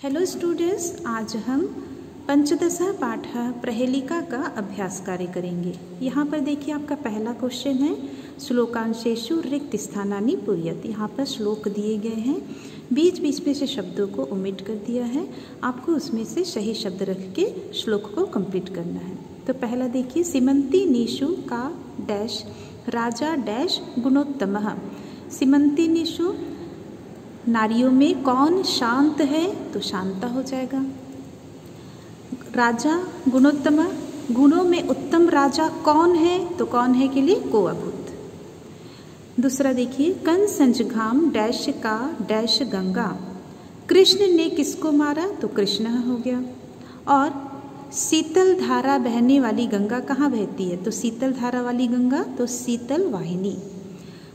Hello students, आज हम पंचदश पाठ प्रहेलिका का अभ्यास कार्य करेंगे। यहाँ पर देखिए आपका पहला क्वेश्चन है श्लोकांशेषु रिक्त स्थानानि पूरयत। यहाँ पर श्लोक दिए गए हैं, बीच बीच में से शब्दों को ओमिट कर दिया है। आपको उसमें से सही शब्द रख के श्लोक को कंप्लीट करना है। तो पहला देखिए, सीमंती नीशु का डैश राजा डैश गुणोत्तमः। सीमंती नीशु नारियों में कौन शांत है, तो शांता हो जाएगा। राजा गुणोत्तम, गुणों में उत्तम राजा कौन है, तो कौन है के लिए को अभूत। दूसरा देखिए, कंसंजघाम डैश का डैश गंगा। कृष्ण ने किसको मारा, तो कृष्ण हो गया। और शीतल धारा बहने वाली गंगा कहाँ बहती है, तो शीतल धारा वाली गंगा तो शीतल वाहिनी।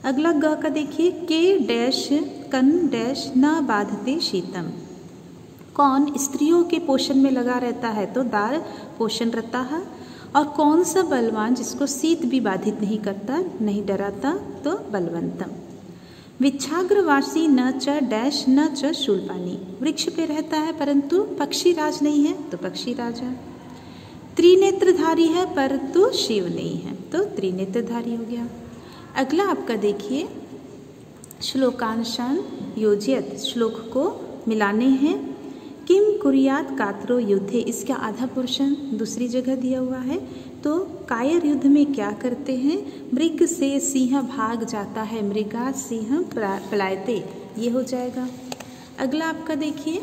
अगला ग का देखिए, के डैश कन डैश न बाधते शीतम। कौन स्त्रियों के पोषण में लगा रहता है, तो दार पोषण रहता है। और कौन सा बलवान जिसको शीत भी बाधित नहीं करता, नहीं डराता, तो बलवंतम। विच्छाग्रवासी न च डैश न च शूलपानी। वृक्ष पे रहता है परंतु पक्षी राज नहीं है, तो पक्षी राजा। त्रिनेत्रधारी है परंतु शिव नहीं है, तो त्रिनेत्रधारी हो गया। अगला आपका देखिए, श्लोकांशान योजयत, श्लोक को मिलाने हैं। किम कुर्यात कातरो युद्धे, इसका आधा पोर्शन दूसरी जगह दिया हुआ है। तो कायर युद्ध में क्या करते हैं, मृग से सिंह भाग जाता है, मृगात सिंह पलायते, ये हो जाएगा। अगला आपका देखिए,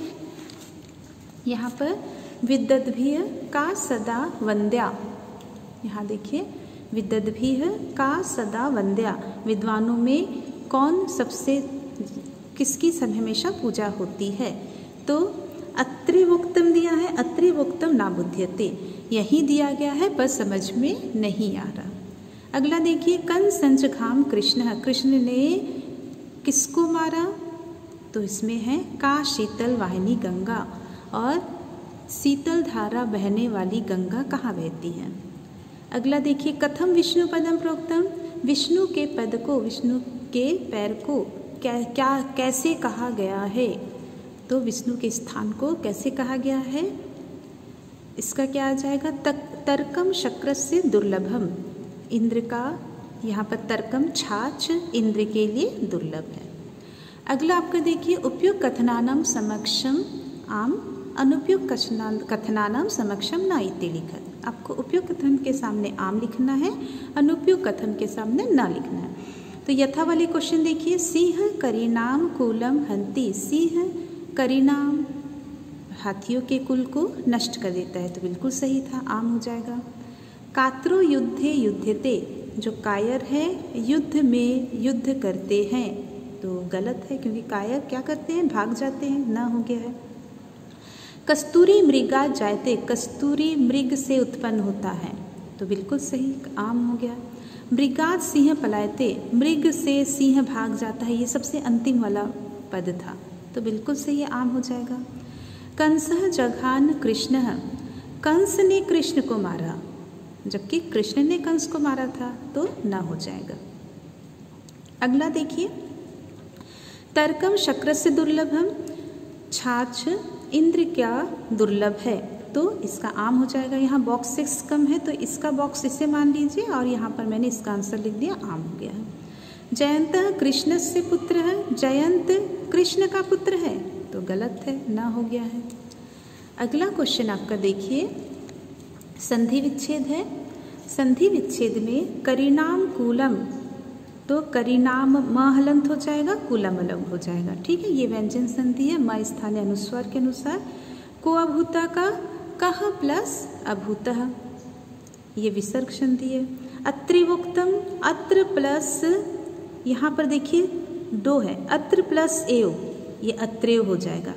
यहाँ पर विद्वद्भिः का सदा वंद्या। यहाँ देखिए, विद्वद्भिः का सदा वंद्या, विद्वानों में कौन सबसे, किसकी सब हमेशा पूजा होती है, तो अत्रिवोक्तम दिया है। अत्रिवोक्तम ना बुध्यते, यही दिया गया है पर समझ में नहीं आ रहा। अगला देखिए, कंसंजघाम कृष्ण, कृष्ण ने किसको मारा, तो इसमें है का शीतल वाहिनी गंगा। और शीतल धारा बहने वाली गंगा कहाँ बहती है। अगला देखिए, कथम विष्णु पदम प्रोक्तम, विष्णु के पद को, विष्णु के पैर को कैसे कहा गया है, तो विष्णु के स्थान को कैसे कहा गया है, इसका क्या आ जाएगा, तर्कम शक्र से दुर्लभम। इंद्र का यहाँ पर तर्कम छाछ इंद्र के लिए दुर्लभ है। अगला आपका देखिए, उपयुक्त कथनानाम समक्षम आम, अनुपयुक्त कथनानाम समक्षम न इति लिखत। आपको उपयुक्त कथन के सामने आम लिखना है, अनुपयुक्त कथन के सामने न लिखना है। तो यथा वाले क्वेश्चन देखिए, सिंह करीनाम कुलम हंति, सिंह करीनाम हाथियों के कुल को नष्ट कर देता है, तो बिल्कुल सही था, आम हो जाएगा। कात्रो युद्धे युध्यते, जो कायर है युद्ध में युद्ध करते हैं, तो गलत है क्योंकि कायर क्या करते हैं, भाग जाते हैं, ना हो गया है। कस्तूरी मृगा जायते, कस्तूरी मृग से उत्पन्न होता है, तो बिल्कुल सही, आम हो गया। मृगात सिंह पलायते, मृग से सिंह भाग जाता है, ये सबसे अंतिम वाला पद था, तो बिल्कुल सही, आम हो जाएगा। कंसः जघान कृष्ण, कंस ने कृष्ण को मारा, जबकि कृष्ण ने कंस को मारा था, तो ना हो जाएगा। अगला देखिए, तर्कम शक्र से दुर्लभम, छाछ इंद्र क्या दुर्लभ है, तो इसका आम हो जाएगा। यहाँ बॉक्स 6 कम है, तो इसका बॉक्स इसे मान लीजिए, और यहाँ पर मैंने इसका आंसर लिख दिया, आम हो गया है। जयंत कृष्ण से पुत्र है, जयंत कृष्ण का पुत्र है, तो गलत है, ना हो गया है। अगला क्वेश्चन आपका देखिए, संधि विच्छेद है। संधि विच्छेद में करीनाम कूलम, तो करीनाम म हलंत हो जाएगा, कूलम अलंग हो जाएगा, ठीक है। ये व्यंजन संधि है, म स्थानीय अनुस्वार के अनुसार। को अभूता का कह प्लस अभूतः, ये विसर्ग संधि है। अत्रिवोक्तम, अत्र प्लस, यहाँ पर देखिए दो है, अत्र प्लस एव, ये अत्रेव हो जाएगा,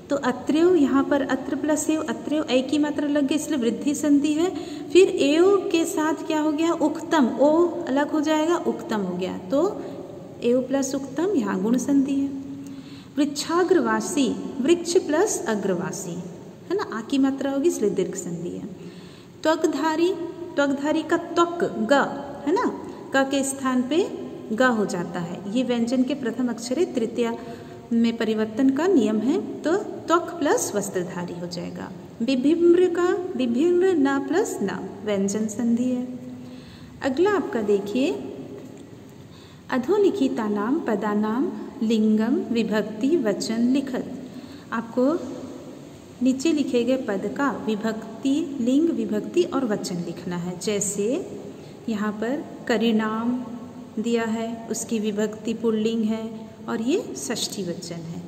तो अत्रेव, यहाँ पर अत्र प्लस एव, अत्रेव ए की मात्रा लग गई इसलिए वृद्धि संधि है। फिर एव के साथ क्या हो गया, उक्तम, ओ अलग हो जाएगा, उक्तम हो गया, तो एव प्लस उक्तम, यहाँ गुण संधि है। वृक्षाग्रवासी, वृक्ष प्लस अग्रवासी है ना, आ की मात्रा होगी इसलिए दीर्घ संधि है। त्वकधारी, त्वकधारी का त्वक ग है ना, क के स्थान पे ग हो जाता है। ये व्यंजन के प्रथम अक्षर है, तृतीया में परिवर्तन का नियम है, तो त्वक प्लस वस्त्रधारी हो जाएगा। विभिम्र का विभिम्र ना प्लस ना व्यंजन संधि है। अगला आपका देखिए, अधोलिखितानां पदानां लिंगम विभक्ति वचन लिखत। आपको नीचे लिखे गए पद का विभक्ति, लिंग, विभक्ति और वचन लिखना है। जैसे यहाँ पर करिणाम दिया है, उसकी विभक्ति पुल्लिंग है और ये षष्ठी वचन है।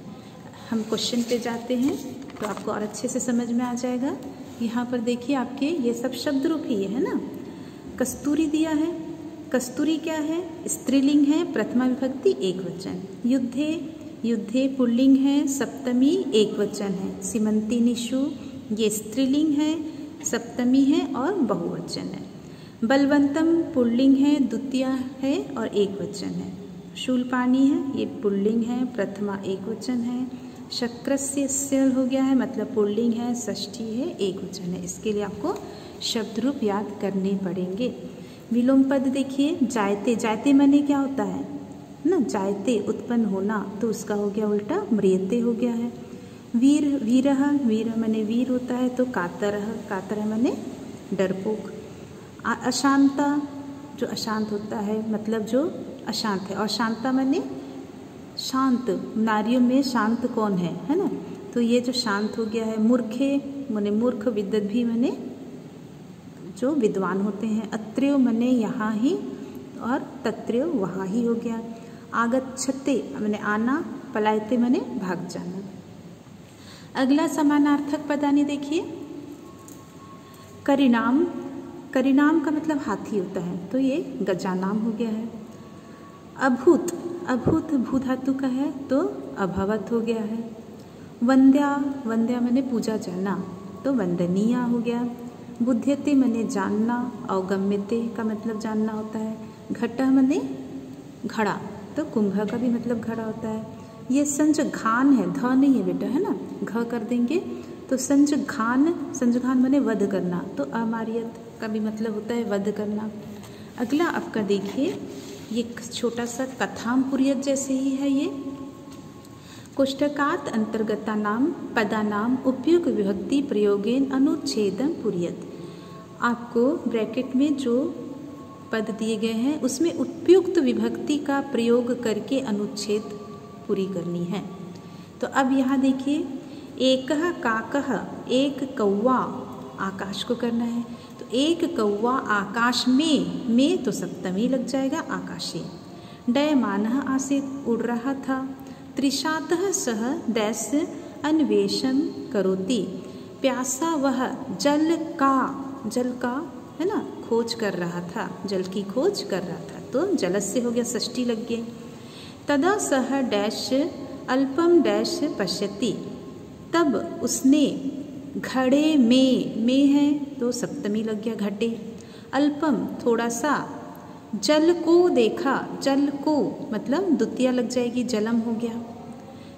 हम क्वेश्चन पे जाते हैं तो आपको और अच्छे से समझ में आ जाएगा। यहाँ पर देखिए आपके ये सब शब्द रूप ही है ना। कस्तूरी दिया है, कस्तूरी क्या है? स्त्रीलिंग है, प्रथमा विभक्ति एक वचन। युद्धे, युद्धे पुल्लिंग है, सप्तमी एक वचन है। सीमंती निशु, ये स्त्रीलिंग है, सप्तमी है और बहुवचन है। बलवंतम पुल्लिंग है, द्वितीय है और एक वचन है। शूलपाणी है, ये पुल्लिंग है, प्रथमा एक वचन है। शक्रस्य स्यल हो गया है, मतलब पुल्लिंग है, षष्ठी है, एक वचन है। इसके लिए आपको शब्द रूप याद करने पड़ेंगे। विलोम पद देखिए, जायते, जायते माने क्या होता है ना, जायते उत्पन्न होना, तो उसका हो गया उल्टा म्रियते हो गया है। वीर, वीरह, वीर माने वीर होता है, तो कातरह, कातरह माने डरपोक। अशांता, जो अशांत होता है, मतलब जो अशांत है। और शांता माने शांत, नारियों में शांत कौन है ना, तो ये जो शांत हो गया है। मूर्खे माने मूर्ख, विद्वत भी माने जो विद्वान होते हैं। अत्रेय माने यहाँ ही और तत्रेय वहाँ ही हो गया। आगच्छते माने आना, पलायते माने भाग जाना। अगला समानार्थक पदानी देखिए, करिणाम, करिणाम का मतलब हाथी होता है, तो ये गजानाम हो गया है। अभूत, अभूत भू धातु का है, तो अभवत हो गया है। वंद्या, वंद्या माने पूजा जाना, तो वंदनीय हो गया। बुध्यते माने जानना, अवगम्यते का मतलब जानना होता है। घटः माने घड़ा, तो कुंभ का भी मतलब घड़ा होता है। ये संजघान है, ध नहीं है बेटा, है ना, घ कर देंगे तो संजघान, संजघान माने वध करना, तो अमारियत का भी मतलब होता है वध करना। अगला आपका देखिए, ये छोटा सा कथाम पुरियत जैसे ही है। ये कोष्ठकात अंतर्गतानां पदानां उपयुक्त विभक्ति प्रयोगेन अनुच्छेदम पुरियत। आपको ब्रैकेट में जो पद दिए गए हैं उसमें उपयुक्त विभक्ति का प्रयोग करके अनुच्छेद पूरी करनी है। तो अब यहाँ देखिए, एकः काकः, एक कौवा, आकाश को करना है, तो एक कौवा आकाश में तो सप्तमी लग जाएगा, आकाशे। डयमानः आसीत्, उड़ रहा था। त्रिशातः सह दैस अन्वेषण करोति, प्यासा वह जल का, जल का है ना, खोज कर रहा था, जल की खोज कर रहा था, तो जलस्य हो गया, षष्ठी लग गई। तदा सह डैश अल्पम डैश पश्यति, तब उसने घड़े में है, तो सप्तमी लग गया, घटे। अल्पम थोड़ा सा, जल को देखा, जल को मतलब द्वितीय लग जाएगी, जलम हो गया।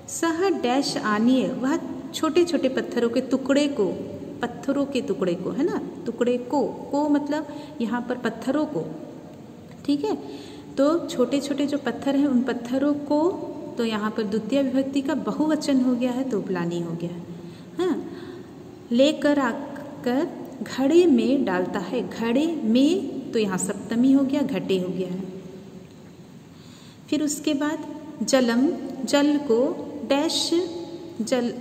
सह डैश आनिए, वह छोटे छोटे पत्थरों के टुकड़े को, पत्थरों के टुकड़े को, है ना, टुकड़े को मतलब यहाँ पर पत्थरों को, ठीक है। तो छोटे छोटे जो पत्थर हैं उन पत्थरों को, तो यहाँ पर द्वितीय विभक्ति का बहुवचन हो गया है, तो उपलानी हो गया है। हाँ, लेकर आकर घड़े में डालता है, घड़े में तो यहाँ सप्तमी हो गया, घटे हो गया है। फिर उसके बाद जलम, जल को डैश, जल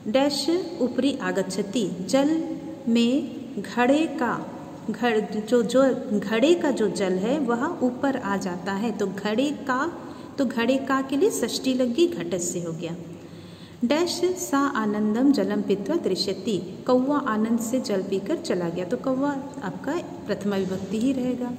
डैश ऊपरी आगच्छति, जल में घड़े का, जो घड़े का जो जल है वह ऊपर आ जाता है, तो घड़े का, तो घड़े का के लिए षष्ठी लगी, घटस्य हो गया। डैश सा आनंदम जलम पीत्वा दृश्यति, कौवा आनंद से जल पीकर चला गया, तो कौवा आपका प्रथमा विभक्ति ही रहेगा।